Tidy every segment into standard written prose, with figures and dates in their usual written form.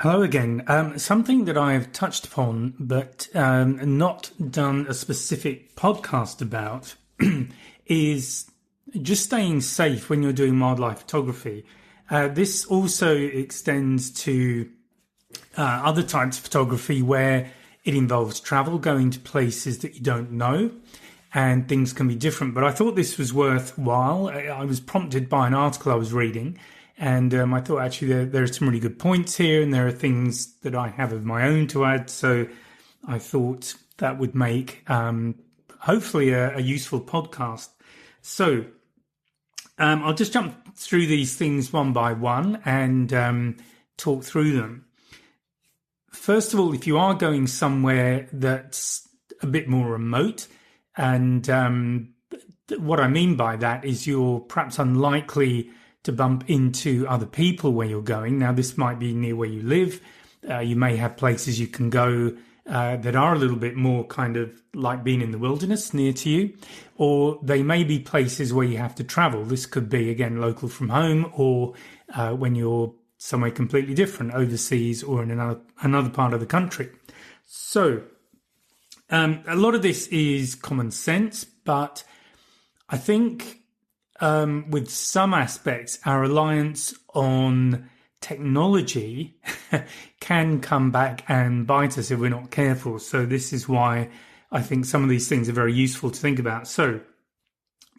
Hello again. Something that I've touched upon, but not done a specific podcast about, is just staying safe when you're doing wildlife photography. This also extends to other types of photography where it involves travel, going to places that you don't know, and things can be different. But I thought this was worthwhile. I was prompted by an article I was reading. And I thought actually there are some really good points here, and there are things that I have of my own to add. So I thought that would make hopefully a useful podcast. So I'll just jump through these things one by one and talk through them. First of all, if you are going somewhere that's a bit more remote, and what I mean by that is you're perhaps unlikely to bump into other people where you're going. Now, this might be near where you live. You may have places you can go that are a little bit more kind of like being in the wilderness near to you, or they may be places where you have to travel. This could be, again, local from home, or when you're somewhere completely different, overseas or in another part of the country. So a lot of this is common sense, but I think with some aspects, our reliance on technology can come back and bite us if we're not careful. So this is why I think some of these things are very useful to think about. So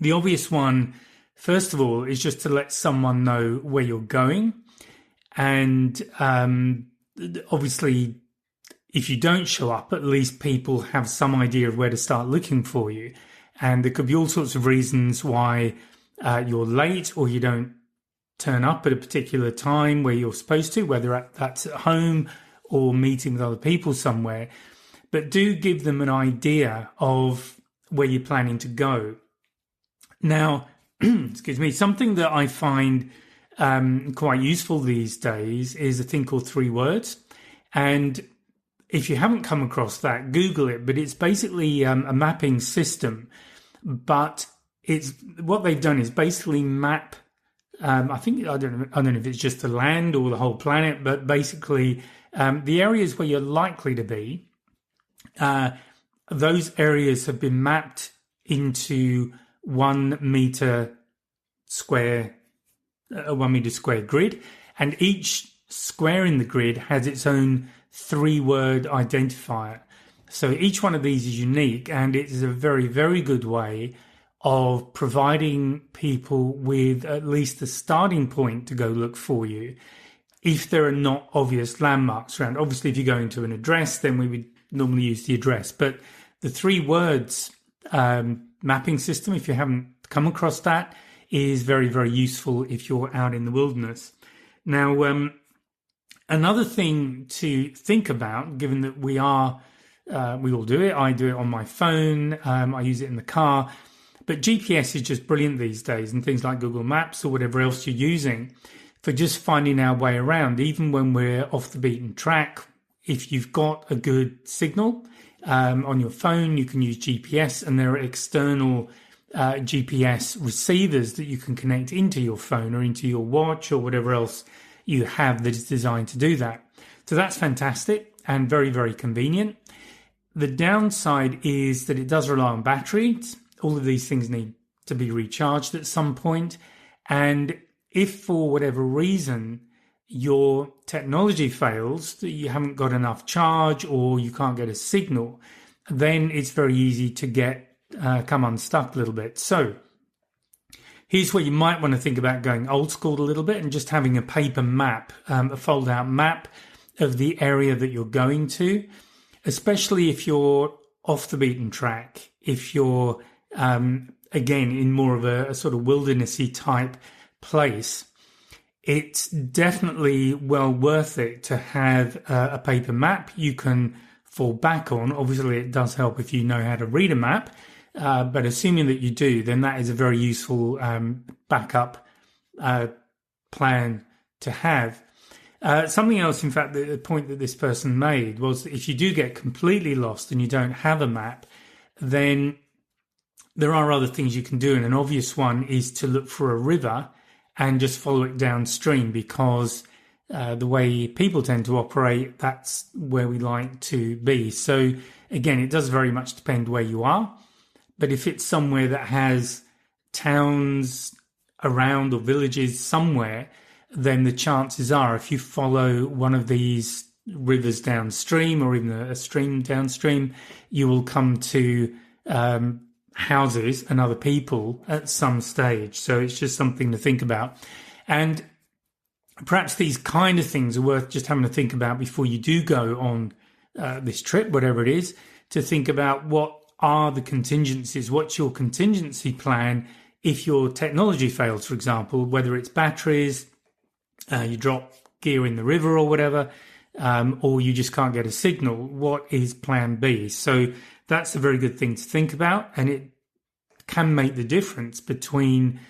the obvious one, first of all, is just to let someone know where you're going. And obviously, if you don't show up, at least people have some idea of where to start looking for you. And there could be all sorts of reasons why you're late or you don't turn up at a particular time where you're supposed to, whether that's at home or meeting with other people somewhere. But do give them an idea of where you're planning to go. Now, excuse me, something that I find quite useful these days is a thing called 3 words. And if you haven't come across that, Google it. But it's basically a mapping system. But it's what they've done is basically map. I don't know if it's just the land or the whole planet, but basically the areas where you're likely to be. Those areas have been mapped into 1 meter square grid, and each square in the grid has its own 3-word identifier. So each one of these is unique, and it is a very, very good way of providing people with at least a starting point to go look for you if there are not obvious landmarks around. Obviously, if you're going to an address, then we would normally use the address. But the 3 words mapping system, if you haven't come across that, is very, very useful if you're out in the wilderness. Now, another thing to think about, given that we all do it. I do it on my phone. I use it in the car. But GPS is just brilliant these days, and things like Google Maps or whatever else you're using for just finding our way around. Even when we're off the beaten track, if you've got a good signal on your phone, you can use GPS, and there are external GPS receivers that you can connect into your phone or into your watch or whatever else you have that is designed to do that. So that's fantastic and very, very convenient. The downside is that it does rely on batteries. All of these things need to be recharged at some point. And if for whatever reason your technology fails, that you haven't got enough charge or you can't get a signal, then it's very easy to come unstuck a little bit. So here's where you might want to think about going old school a little bit and just having a paper map, a fold-out map of the area that you're going to, especially if you're off the beaten track, if you're again in more of a sort of wildernessy type place. It's definitely well worth it to have a paper map you can fall back on. Obviously, it does help if you know how to read a map, but assuming that you do, then that is a very useful backup plan to have. Something else, in fact, the point that this person made was that if you do get completely lost and you don't have a map, then there are other things you can do. And an obvious one is to look for a river and just follow it downstream, because the way people tend to operate, that's where we like to be. So again, it does very much depend where you are. But if it's somewhere that has towns around or villages somewhere, then the chances are if you follow one of these rivers downstream or even a stream downstream, you will come to houses and other people at some stage. So it's just something to think about. And perhaps these kind of things are worth just having to think about before you do go on this trip, whatever it is, to think about what are the contingencies, what's your contingency plan if your technology fails, for example, whether it's batteries, you drop gear in the river or whatever, or you just can't get a signal. What is plan B? So that's a very good thing to think about, and it can make the difference between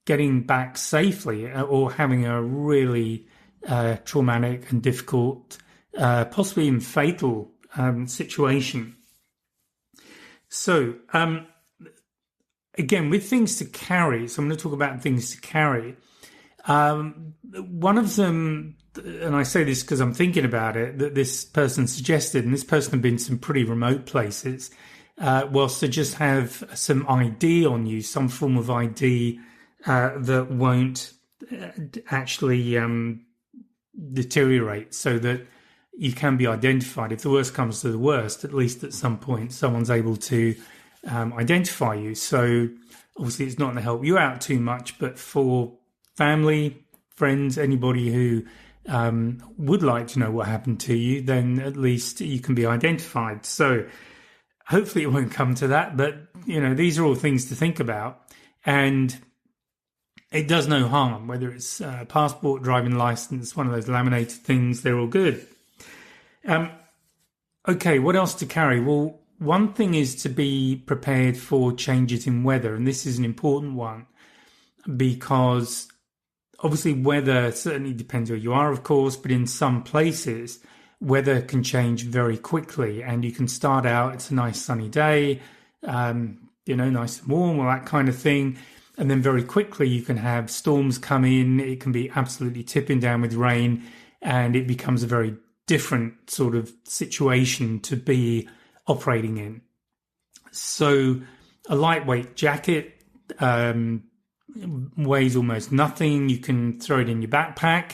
getting back safely or having a really traumatic and difficult, possibly even fatal situation. So, again, with things to carry, so I'm going to talk about things to carry. One of them, and I say this because I'm thinking about it, that this person suggested, and this person had been to some pretty remote places, was to just have some ID on you, some form of ID that won't actually deteriorate, so that you can be identified. If the worst comes to the worst, at least at some point someone's able to identify you. So obviously it's not going to help you out too much, but for family, friends, anybody who would like to know what happened to you, then at least you can be identified. So hopefully it won't come to that, but these are all things to think about, and it does no harm, whether it's passport, driving license, one of those laminated things, they're all good. Okay, what else to carry? Well, one thing is to be prepared for changes in weather, and this is an important one because obviously weather certainly depends where you are, of course, but in some places weather can change very quickly, and you can start out, it's a nice sunny day, nice and warm, all that kind of thing, and then very quickly you can have storms come in, it can be absolutely tipping down with rain, and it becomes a very different sort of situation to be operating in. So a lightweight jacket weighs almost nothing. You can throw it in your backpack.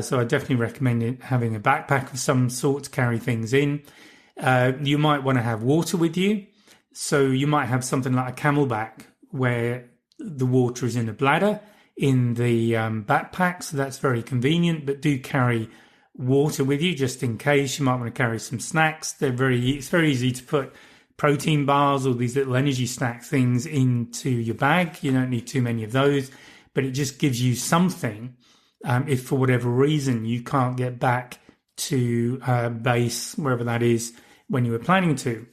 So I definitely recommend having a backpack of some sort to carry things in. You might want to have water with you. So you might have something like a camelback where the water is in a bladder in the backpack. So that's very convenient, but do carry water with you just in case. You might want to carry some snacks. It's very easy to put protein bars or these little energy snack things into your bag. You don't need too many of those, but it just gives you something if for whatever reason you can't get back to base, wherever that is, when you were planning to.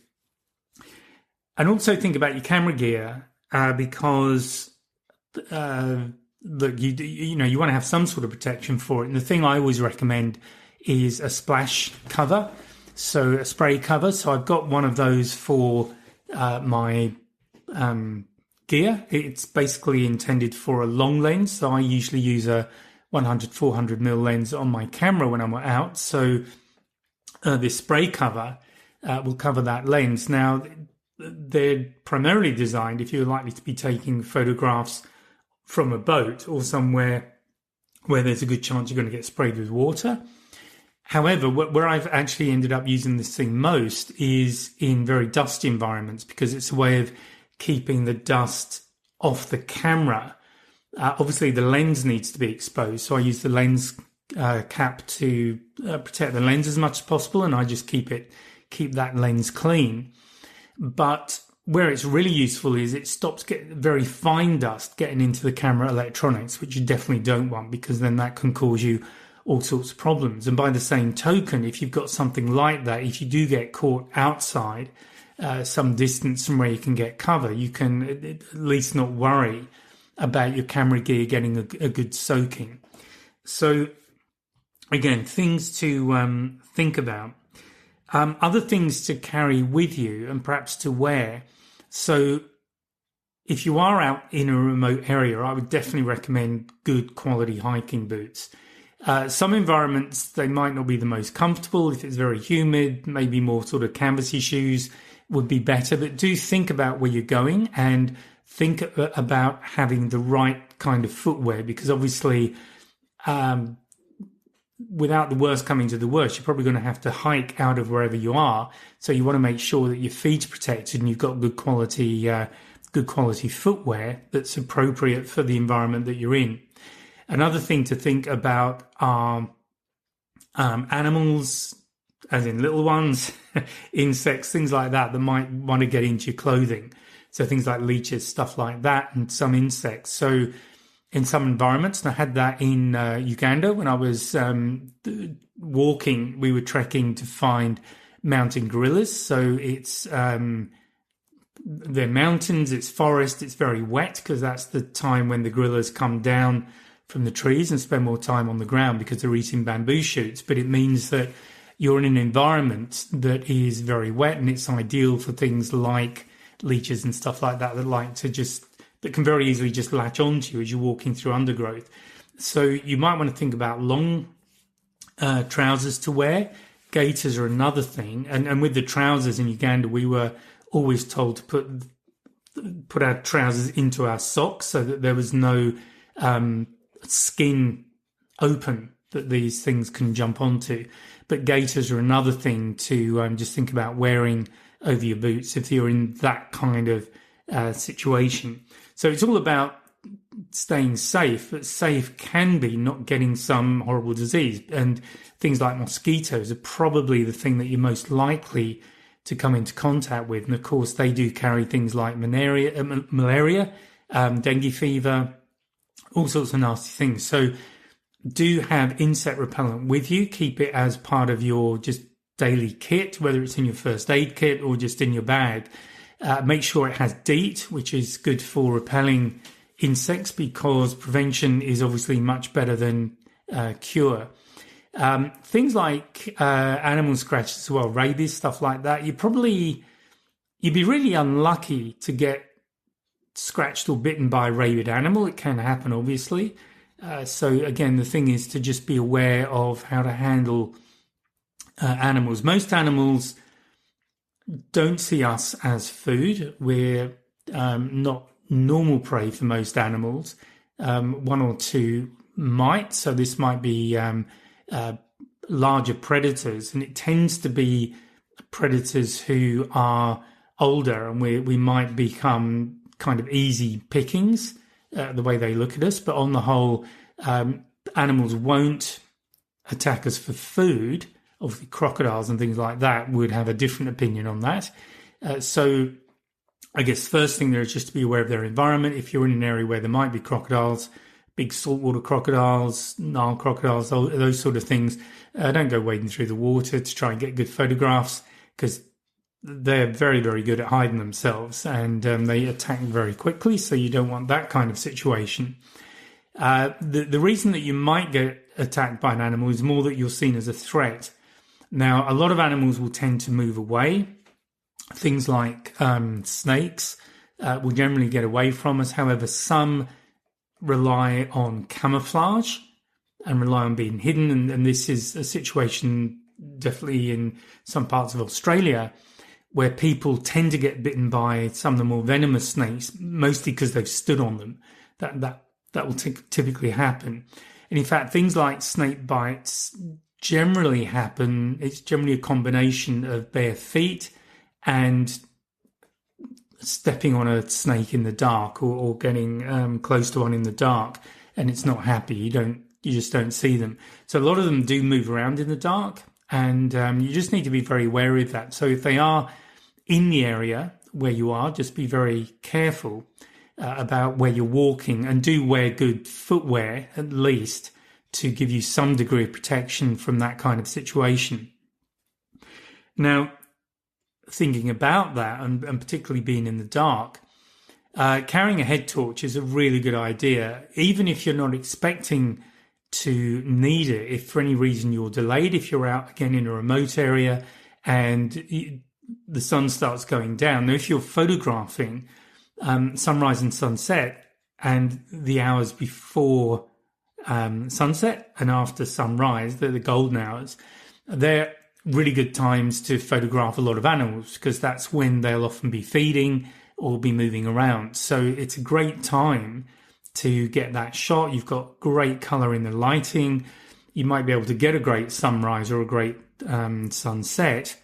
And also think about your camera gear because look, you want to have some sort of protection for it. And the thing I always recommend is a splash cover, so a spray cover. So I've got one of those for my gear. It's basically intended for a long lens. So I usually use a 400mm lens on my camera when I'm out. So this spray cover will cover that lens. Now, they're primarily designed if you're likely to be taking photographs from a boat or somewhere where there's a good chance you're going to get sprayed with water. However, where I've actually ended up using this thing most is in very dusty environments because it's a way of keeping the dust off the camera. Obviously, the lens needs to be exposed, so I use the lens cap to protect the lens as much as possible, and I just keep that lens clean. But where it's really useful is it stops very fine dust getting into the camera electronics, which you definitely don't want because then that can cause you all sorts of problems. And by the same token, if you've got something like that, if you do get caught outside some distance from where you can get cover, you can at least not worry about your camera gear getting a good soaking. So again, things to think about. Other things to carry with you and perhaps to wear. So if you are out in a remote area, I would definitely recommend good quality hiking boots. Some environments, they might not be the most comfortable. If it's very humid, maybe more sort of canvasy shoes would be better. But do think about where you're going and think about having the right kind of footwear, because obviously, without the worst coming to the worst, you're probably going to have to hike out of wherever you are. So you want to make sure that your feet are protected and you've got good quality footwear that's appropriate for the environment that you're in. Another thing to think about are animals, as in little ones, insects, things like that might want to get into your clothing. So things like leeches, stuff like that, and some insects. So in some environments, and I had that in Uganda when I was walking. We were trekking to find mountain gorillas. So it's they're mountains, it's forest, it's very wet because that's the time when the gorillas come down from the trees and spend more time on the ground because they're eating bamboo shoots. But it means that you're in an environment that is very wet, and it's ideal for things like leeches and stuff like that that can very easily just latch onto you as you're walking through undergrowth. So you might want to think about long trousers to wear. Gaiters are another thing. And with the trousers in Uganda, we were always told to put our trousers into our socks so that there was no skin open that these things can jump onto. But gaiters are another thing to just think about wearing over your boots if you're in that kind of situation. So it's all about staying safe, but safe can be not getting some horrible disease. And things like mosquitoes are probably the thing that you're most likely to come into contact with. And of course, they do carry things like malaria, dengue fever, all sorts of nasty things. So do have insect repellent with you. Keep it as part of your just daily kit, whether it's in your first aid kit or just in your bag. Make sure it has DEET, which is good for repelling insects, because prevention is obviously much better than cure. Things like animal scratches as well, rabies, stuff like that. You'd be really unlucky to get scratched or bitten by a rabid animal. It can happen, obviously. So again, the thing is to just be aware of how to handle animals. Most animals don't see us as food. We're not normal prey for most animals. One or two might. So this might be larger predators, and it tends to be predators who are older, and we might become kind of easy pickings the way they look at us. But on the whole, animals won't attack us for food. Obviously, crocodiles and things like that would have a different opinion on that. So I guess first thing there is just to be aware of their environment. If you're in an area where there might be crocodiles, big saltwater crocodiles, Nile crocodiles, those sort of things, don't go wading through the water to try and get good photographs, because they're very, very good at hiding themselves, and they attack very quickly, so you don't want that kind of situation. The reason that you might get attacked by an animal is more that you're seen as a threat. Now, a lot of animals will tend to move away. Things like snakes will generally get away from us. However, some rely on camouflage and rely on being hidden. And this is a situation definitely in some parts of Australia where people tend to get bitten by some of the more venomous snakes, mostly because they've stood on them. That will typically happen. And in fact, things like snake bites generally happen. It's generally a combination of bare feet and stepping on a snake in the dark, or getting close to one in the dark, and it's not happy. You just don't see them. So a lot of them do move around in the dark, and you just need to be very wary of that. So if they are in the area where you are, just be very careful about where you're walking, and do wear good footwear at least to give you some degree of protection from that kind of situation. Now, thinking about that, and particularly being in the dark, carrying a head torch is a really good idea, even if you're not expecting to need it. If for any reason you're delayed, if you're out again in a remote area and the sun starts going down. Now, if you're photographing sunrise and sunset, and the hours before sunset and after sunrise, they're the golden hours. They're really good times to photograph a lot of animals because that's when they'll often be feeding or be moving around. So it's a great time to get that shot. You've got great color in the lighting. You might be able to get a great sunrise or a great sunset.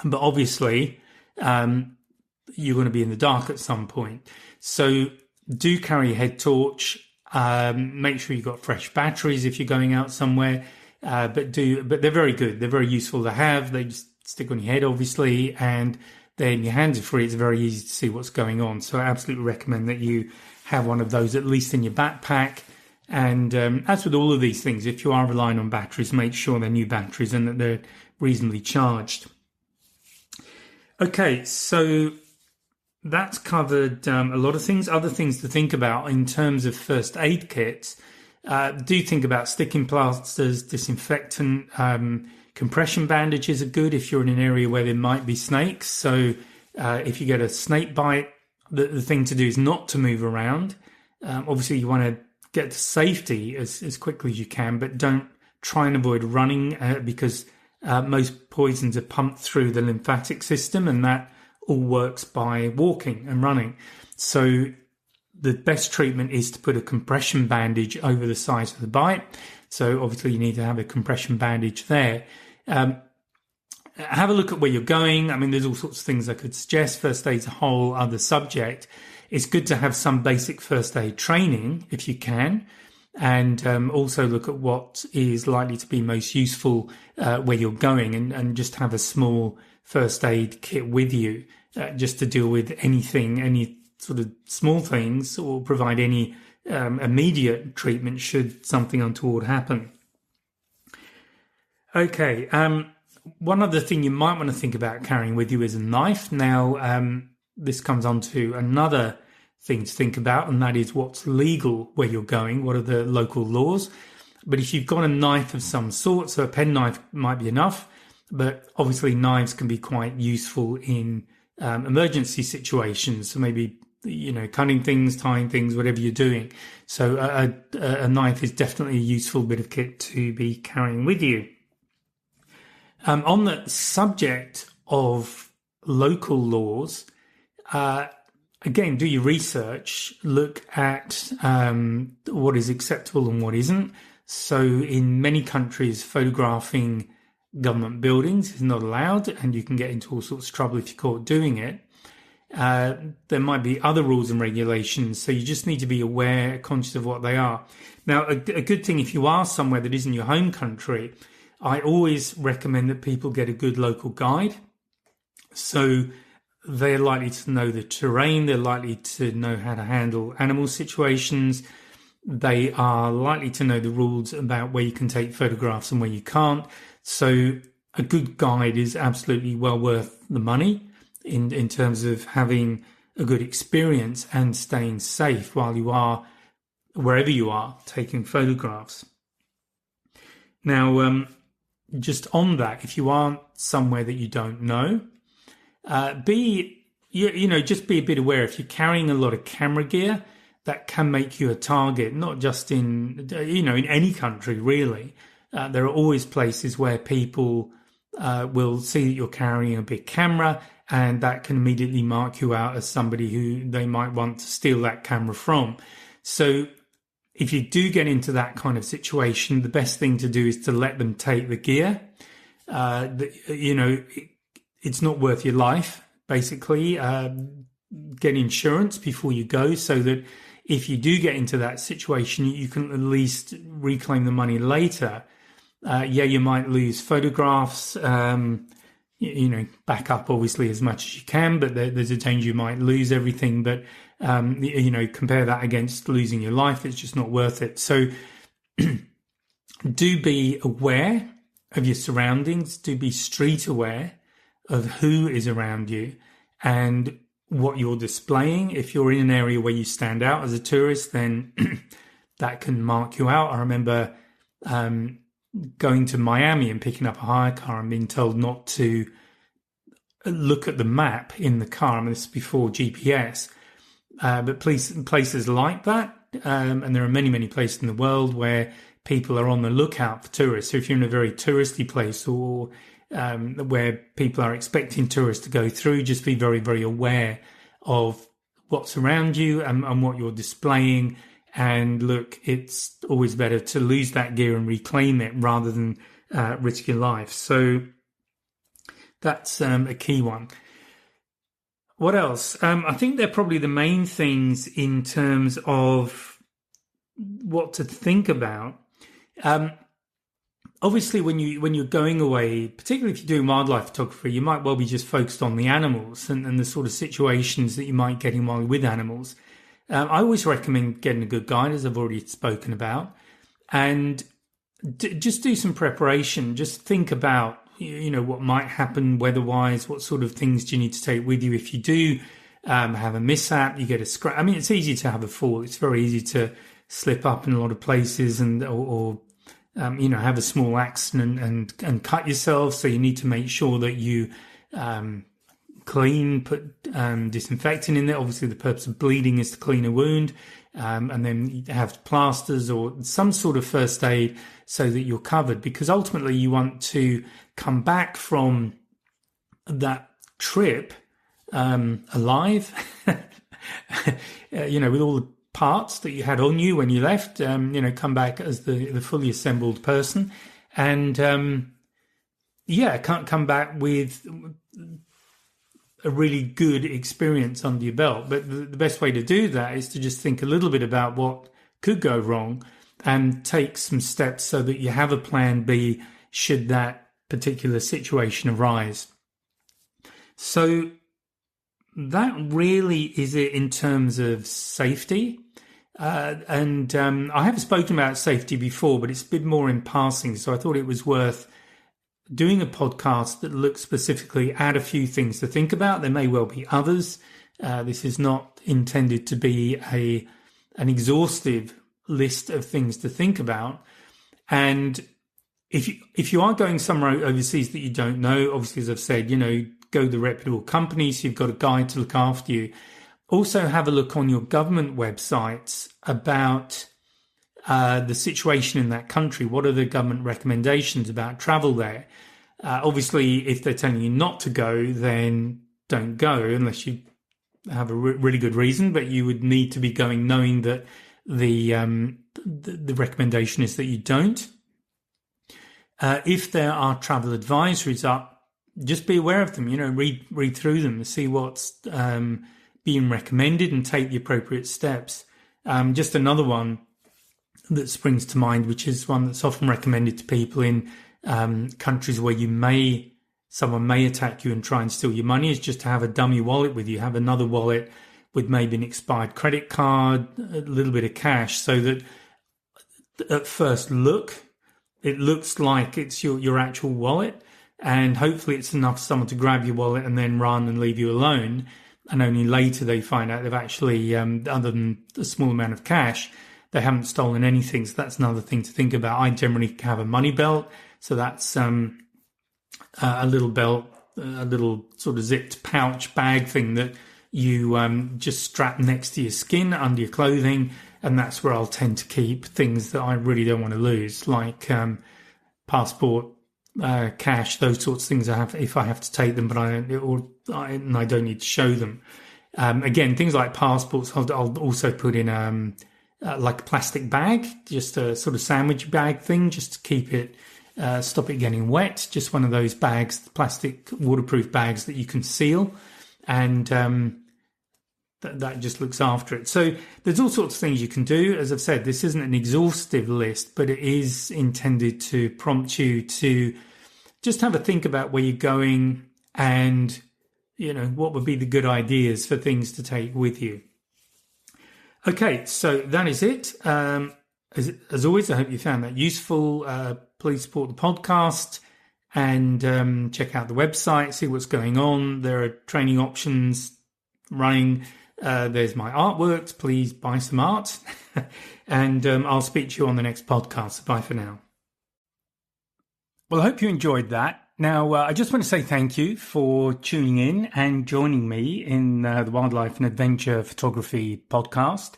But obviously, you're going to be in the dark at some point. So do carry a head torch. Make sure you've got fresh batteries if you're going out somewhere. But they're very good. They're very useful to have. They just stick on your head, obviously, and then your hands are free. It's very easy to see what's going on. So I absolutely recommend that you have one of those at least in your backpack. And as with all of these things, if you are relying on batteries, make sure they're new batteries and that they're reasonably charged. Okay, so that's covered a lot of things. Other things to think about in terms of first aid kits. Do think about sticking plasters, disinfectant, compression bandages are good if you're in an area where there might be snakes. So if you get a snake bite, the thing to do is not to move around. Obviously, you want to get to safety as quickly as you can, but don't try and avoid running because most poisons are pumped through the lymphatic system, and that all works by walking and running. So the best treatment is to put a compression bandage over the size of the bite. So obviously you need to have a compression bandage there. Have a look at where you're going. I mean, there's all sorts of things I could suggest. First aid's a whole other subject. It's good to have some basic first aid training if you can. And also look at what is likely to be most useful where you're going, and just have a small first aid kit with you just to deal with anything, any sort of small things, or provide any immediate treatment should something untoward happen. Okay, one other thing you might want to think about carrying with you is a knife. Now, this comes on to another thing to think about, and that is what's legal where you're going. What are the local laws? But if you've got a knife of some sort, so a pen knife might be enough, but obviously knives can be quite useful in emergency situations. So maybe, cutting things, tying things, whatever you're doing. So a knife is definitely a useful bit of kit to be carrying with you. On the subject of local laws, again, do your research, look at what is acceptable and what isn't. So in many countries, photographing government buildings is not allowed, and you can get into all sorts of trouble if you're caught doing it. There might be other rules and regulations, so you just need to be aware, conscious of what they are. Now, a good thing if you are somewhere that isn't your home country, I always recommend that people get a good local guide. So they're likely to know the terrain, they're likely to know how to handle animal situations, they are likely to know the rules about where you can take photographs and where you can't. So a good guide is absolutely well worth the money in terms of having a good experience and staying safe while you are, wherever you are, taking photographs. Now, just on that, if you aren't somewhere that you don't know, just be a bit aware. If you're carrying a lot of camera gear, that can make you a target, not just in any country, really. There are always places where people will see that you're carrying a big camera, and that can immediately mark you out as somebody who they might want to steal that camera from. So if you do get into that kind of situation, the best thing to do is to let them take the gear. It's not worth your life, basically. Get insurance before you go so that if you do get into that situation, you can at least reclaim the money later. You might lose photographs, back up obviously as much as you can, but there's a danger you might lose everything. But, compare that against losing your life. It's just not worth it. So do be aware of your surroundings. Do be street aware of who is around you and what you're displaying. If you're in an area where you stand out as a tourist, then that can mark you out. I remember going to Miami and picking up a hire car and being told not to look at the map in the car. I mean, this is before GPS. But places like that, and there are many, many places in the world where people are on the lookout for tourists. So if you're in a very touristy place or where people are expecting tourists to go through, just be very, very aware of what's around you and what you're displaying. And look, it's always better to lose that gear and reclaim it rather than risk your life. So that's a key one. What else? I think they're probably the main things in terms of what to think about. Obviously, when you're going away, particularly if you're doing wildlife photography, you might well be just focused on the animals and the sort of situations that you might get in while you're with animals. I always recommend getting a good guide, as I've already spoken about, and just do some preparation. Just think about, what might happen weather-wise, what sort of things do you need to take with you if you do have a mishap, you get a scratch. I mean, it's easy to have a fall. It's very easy to slip up in a lot of places or have a small accident and cut yourself. So you need to make sure that you clean, put disinfectant in there. Obviously, the purpose of bleeding is to clean a wound, and then you have plasters or some sort of first aid so that you're covered. Because ultimately, you want to come back from that trip alive, with all the parts that you had on you when you left, come back as the fully assembled person, and can't come back with a really good experience under your belt. But the best way to do that is to just think a little bit about what could go wrong and take some steps so that you have a plan B should that particular situation arise. So that really is it in terms of safety. And I have spoken about safety before, but it's a bit more in passing. So I thought it was worth doing a podcast that looks specifically at a few things to think about. There may well be others. This is not intended to be an exhaustive list of things to think about. And if you are going somewhere overseas that you don't know, obviously, as I've said, go the reputable companies. You've got a guide to look after you. Also have a look on your government websites about the situation in that country. What are the government recommendations about travel there? Obviously, if they're telling you not to go, then don't go unless you have a really good reason. But you would need to be going knowing that the recommendation is that you don't. If there are travel advisories up, just be aware of them. Read through them and see what's being recommended and take the appropriate steps. Just another one that springs to mind, which is one that's often recommended to people in countries where someone may attack you and try and steal your money, is just to have a dummy wallet with you. Have another wallet with maybe an expired credit card, a little bit of cash, so that at first look, it looks like it's your actual wallet, and hopefully it's enough for someone to grab your wallet and then run and leave you alone. And only later they find out they've actually, other than a small amount of cash, they haven't stolen anything. So that's another thing to think about. I generally have a money belt. So that's a little belt, a little sort of zipped pouch bag thing that you just strap next to your skin under your clothing. And that's where I'll tend to keep things that I really don't want to lose, like passport, cash, those sorts of things I have if I have to take them, but I don't need to show them. Again, things like passports, I'll also put in like a plastic bag, just a sort of sandwich bag thing, just to keep it, stop it getting wet. Just one of those bags, plastic waterproof bags that you can seal, and that just looks after it. So there's all sorts of things you can do. As I've said, this isn't an exhaustive list, but it is intended to prompt you to just have a think about where you're going and, what would be the good ideas for things to take with you. Okay, so that is it. As always, I hope you found that useful. Please support the podcast and check out the website, see what's going on. There are training options running. There's my artworks. Please buy some art. And I'll speak to you on the next podcast. Bye for now. Well, I hope you enjoyed that. Now, I just want to say thank you for tuning in and joining me in the Wildlife and Adventure Photography podcast.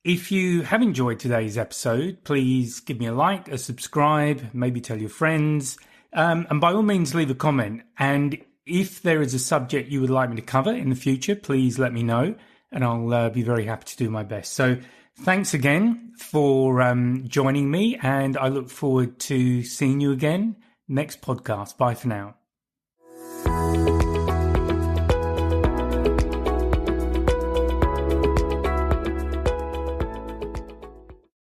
If you have enjoyed today's episode, please give me a like, a subscribe, maybe tell your friends, and by all means leave a comment. And if there is a subject you would like me to cover in the future, please let me know, and I'll be very happy to do my best. So thanks again for joining me, and I look forward to seeing you again next podcast. Bye for now.